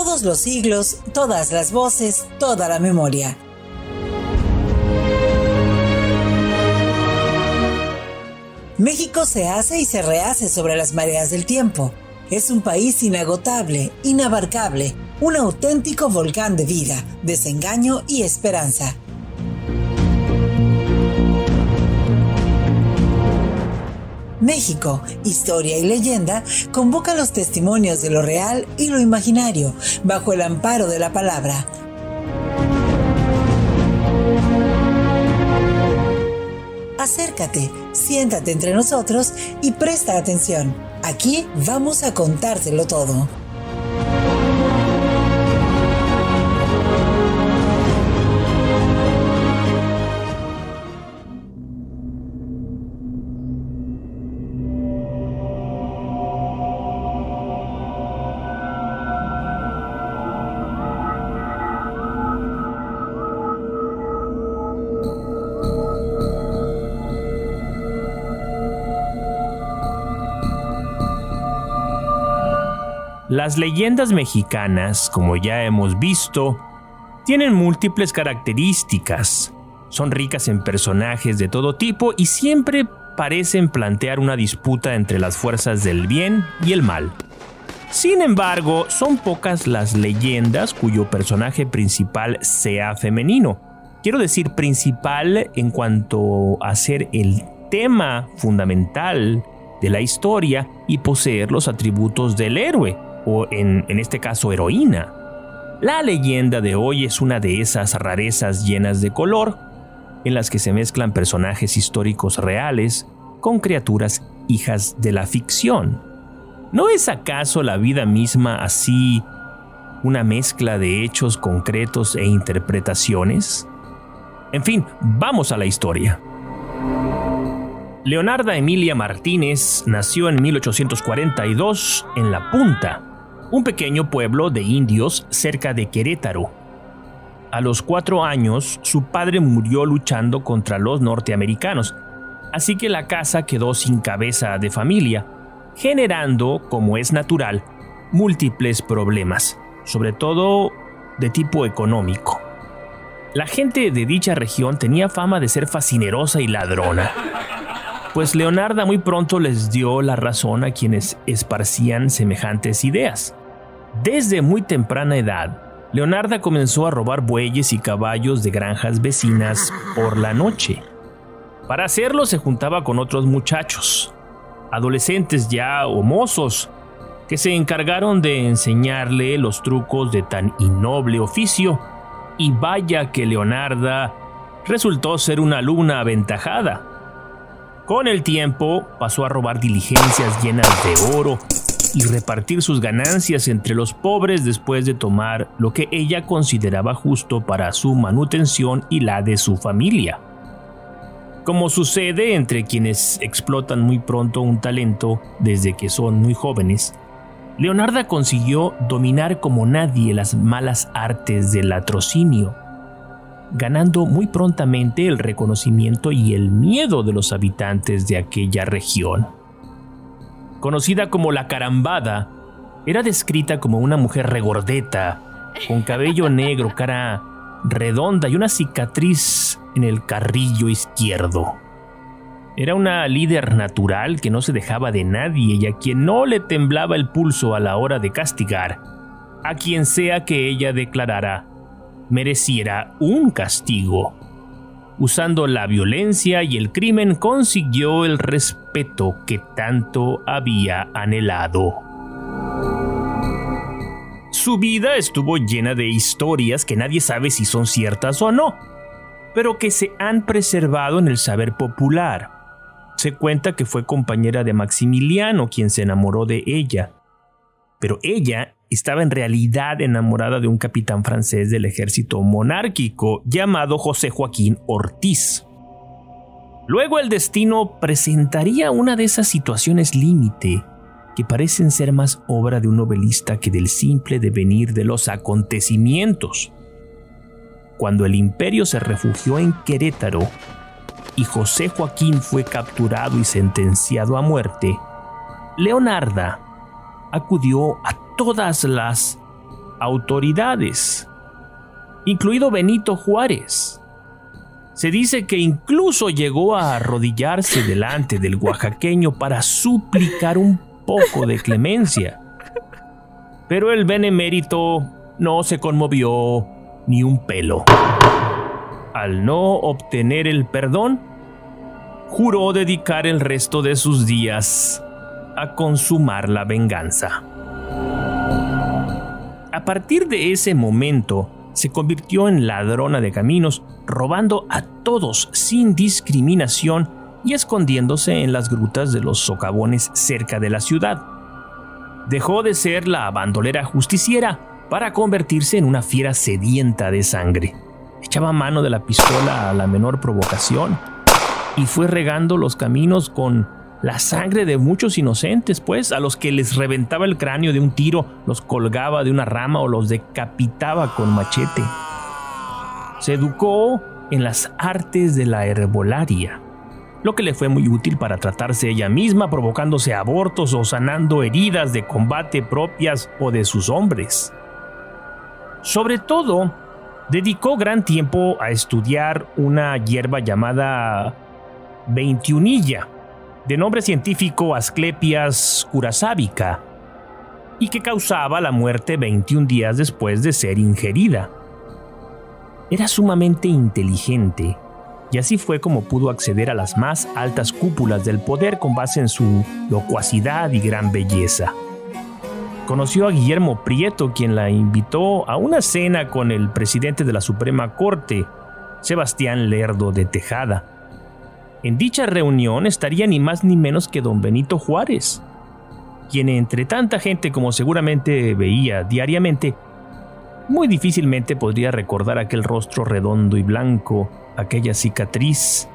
Todos los siglos, todas las voces, toda la memoria. México se hace y se rehace sobre las mareas del tiempo. Es un país inagotable, inabarcable, un auténtico volcán de vida, desengaño y esperanza. México, historia y leyenda, convoca los testimonios de lo real y lo imaginario, bajo el amparo de la palabra. Acércate, siéntate entre nosotros y presta atención. Aquí vamos a contártelo todo. Las leyendas mexicanas, como ya hemos visto, tienen múltiples características. Son ricas en personajes de todo tipo y siempre parecen plantear una disputa entre las fuerzas del bien y el mal. Sin embargo, son pocas las leyendas cuyo personaje principal sea femenino. Quiero decir principal en cuanto a ser el tema fundamental de la historia y poseer los atributos del héroe, o en este caso heroína. La leyenda de hoy es una de esas rarezas llenas de color, en las que se mezclan personajes históricos reales con criaturas hijas de la ficción. ¿No es acaso la vida misma así una mezcla de hechos concretos e interpretaciones? En fin, vamos a la historia. Leonarda Emilia Martínez nació en 1842 en La Punta, un pequeño pueblo de indios cerca de Querétaro. A los 4 años, su padre murió luchando contra los norteamericanos, así que la casa quedó sin cabeza de familia, generando, como es natural, múltiples problemas, sobre todo de tipo económico. La gente de dicha región tenía fama de ser fascinerosa y ladrona, pues Leonarda muy pronto les dio la razón a quienes esparcían semejantes ideas. Desde muy temprana edad, Leonarda comenzó a robar bueyes y caballos de granjas vecinas por la noche. Para hacerlo se juntaba con otros muchachos, adolescentes ya o mozos, que se encargaron de enseñarle los trucos de tan innoble oficio, y vaya que Leonarda resultó ser una alumna aventajada. Con el tiempo pasó a robar diligencias llenas de oro y repartir sus ganancias entre los pobres después de tomar lo que ella consideraba justo para su manutención y la de su familia. Como sucede entre quienes explotan muy pronto un talento desde que son muy jóvenes, Leonarda consiguió dominar como nadie las malas artes del latrocinio, ganando muy prontamente el reconocimiento y el miedo de los habitantes de aquella región. Conocida como la Carambada, era descrita como una mujer regordeta, con cabello negro, cara redonda y una cicatriz en el carrillo izquierdo. Era una líder natural que no se dejaba de nadie y a quien no le temblaba el pulso a la hora de castigar a quien sea que ella declarara mereciera un castigo. Usando la violencia y el crimen consiguió el respeto que tanto había anhelado. Su vida estuvo llena de historias que nadie sabe si son ciertas o no, pero que se han preservado en el saber popular. Se cuenta que fue compañera de Maximiliano, quien se enamoró de ella, pero ella estaba en realidad enamorada de un capitán francés del ejército monárquico llamado José Joaquín Ortiz. Luego el destino presentaría una de esas situaciones límite que parecen ser más obra de un novelista que del simple devenir de los acontecimientos. Cuando el imperio se refugió en Querétaro y José Joaquín fue capturado y sentenciado a muerte, Leonarda acudió a todas las autoridades, incluido Benito Juárez. Se dice que incluso llegó a arrodillarse delante del oaxaqueño para suplicar un poco de clemencia. Pero el benemérito no se conmovió ni un pelo. Al no obtener el perdón, juró dedicar el resto de sus días a consumar la venganza. A partir de ese momento, se convirtió en ladrona de caminos, robando a todos sin discriminación y escondiéndose en las grutas de los socavones cerca de la ciudad. Dejó de ser la bandolera justiciera para convertirse en una fiera sedienta de sangre. Echaba mano de la pistola a la menor provocación y fue regando los caminos con la sangre de muchos inocentes, pues, a los que les reventaba el cráneo de un tiro, los colgaba de una rama o los decapitaba con machete. Se educó en las artes de la herbolaria, lo que le fue muy útil para tratarse ella misma, provocándose abortos o sanando heridas de combate propias o de sus hombres. Sobre todo, dedicó gran tiempo a estudiar una hierba llamada veintiunilla, de nombre científico Asclepias curasábica, y que causaba la muerte 21 días después de ser ingerida. Era sumamente inteligente, y así fue como pudo acceder a las más altas cúpulas del poder con base en su locuacidad y gran belleza. Conoció a Guillermo Prieto, quien la invitó a una cena con el presidente de la Suprema Corte, Sebastián Lerdo de Tejada. En dicha reunión estaría ni más ni menos que don Benito Juárez, quien entre tanta gente como seguramente veía diariamente, muy difícilmente podría recordar aquel rostro redondo y blanco, aquella cicatriz,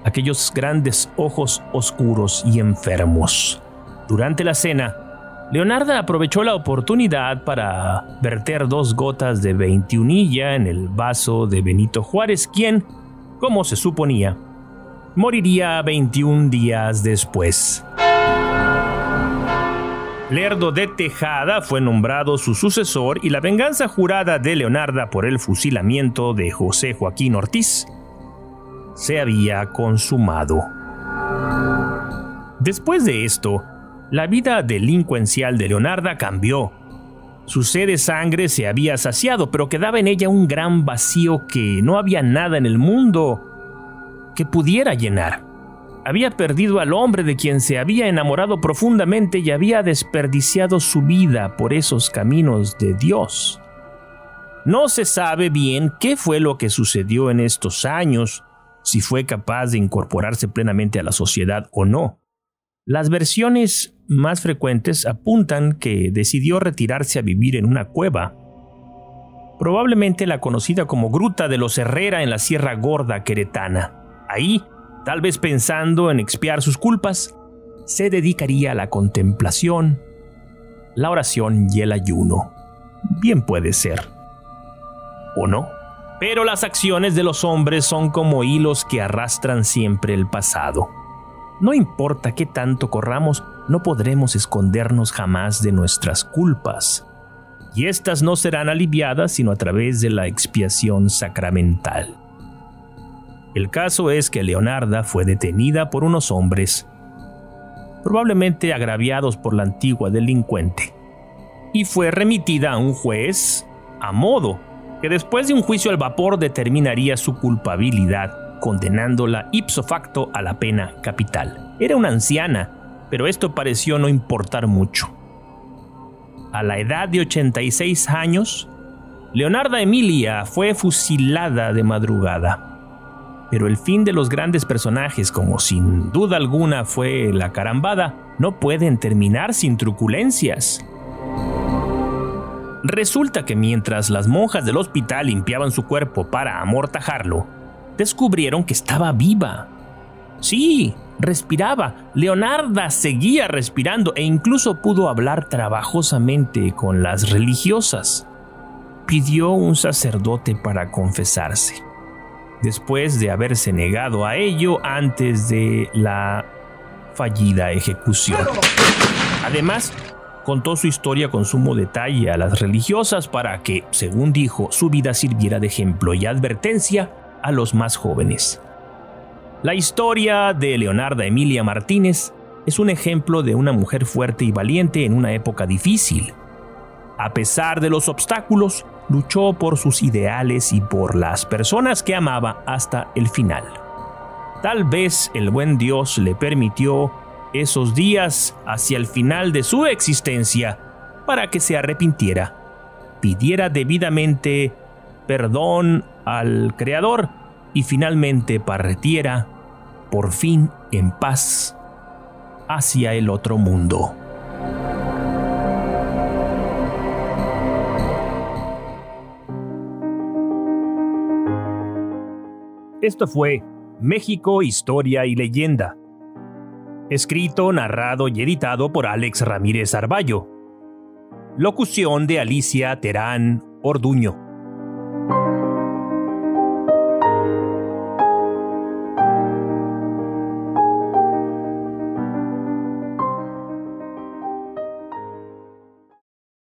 aquellos grandes ojos oscuros y enfermos. Durante la cena, Leonarda aprovechó la oportunidad para verter 2 gotas de veintiunilla en el vaso de Benito Juárez, quien, como se suponía, moriría 21 días después. Lerdo de Tejada fue nombrado su sucesor y la venganza jurada de Leonarda por el fusilamiento de José Joaquín Ortiz se había consumado. Después de esto, la vida delincuencial de Leonarda cambió. Su sed de sangre se había saciado, pero quedaba en ella un gran vacío que no había nada en el mundo que pudiera llenar. Había perdido al hombre de quien se había enamorado profundamente y había desperdiciado su vida por esos caminos de Dios. No se sabe bien qué fue lo que sucedió en estos años, si fue capaz de incorporarse plenamente a la sociedad o no. Las versiones más frecuentes apuntan que decidió retirarse a vivir en una cueva, probablemente la conocida como Gruta de los Herrera en la Sierra Gorda queretana. Ahí, tal vez pensando en expiar sus culpas, se dedicaría a la contemplación, la oración y el ayuno. Bien puede ser. ¿O no? Pero las acciones de los hombres son como hilos que arrastran siempre el pasado. No importa qué tanto corramos, no podremos escondernos jamás de nuestras culpas. Y estas no serán aliviadas sino a través de la expiación sacramental. El caso es que Leonarda fue detenida por unos hombres, probablemente agraviados por la antigua delincuente, y fue remitida a un juez a modo, que después de un juicio al vapor determinaría su culpabilidad, condenándola ipso facto a la pena capital. Era una anciana, pero esto pareció no importar mucho. A la edad de 86 años, Leonarda Emilia fue fusilada de madrugada. Pero el fin de los grandes personajes, como sin duda alguna fue la carambada, no pueden terminar sin truculencias. Resulta que mientras las monjas del hospital limpiaban su cuerpo para amortajarlo, descubrieron que estaba viva. Sí, respiraba. Leonarda seguía respirando e incluso pudo hablar trabajosamente con las religiosas. Pidió un sacerdote para confesarse, después de haberse negado a ello antes de la fallida ejecución. Además, contó su historia con sumo detalle a las religiosas para que, según dijo, su vida sirviera de ejemplo y advertencia a los más jóvenes. La historia de Leonarda Emilia Martínez es un ejemplo de una mujer fuerte y valiente en una época difícil. A pesar de los obstáculos, luchó por sus ideales y por las personas que amaba hasta el final. Tal vez el buen Dios le permitió esos días hacia el final de su existencia para que se arrepintiera, pidiera debidamente perdón al Creador y finalmente partiera por fin en paz hacia el otro mundo. Esto fue México, Historia y Leyenda. Escrito, narrado y editado por Alex Ramírez Arballo. Locución de Alicia Terán Orduño.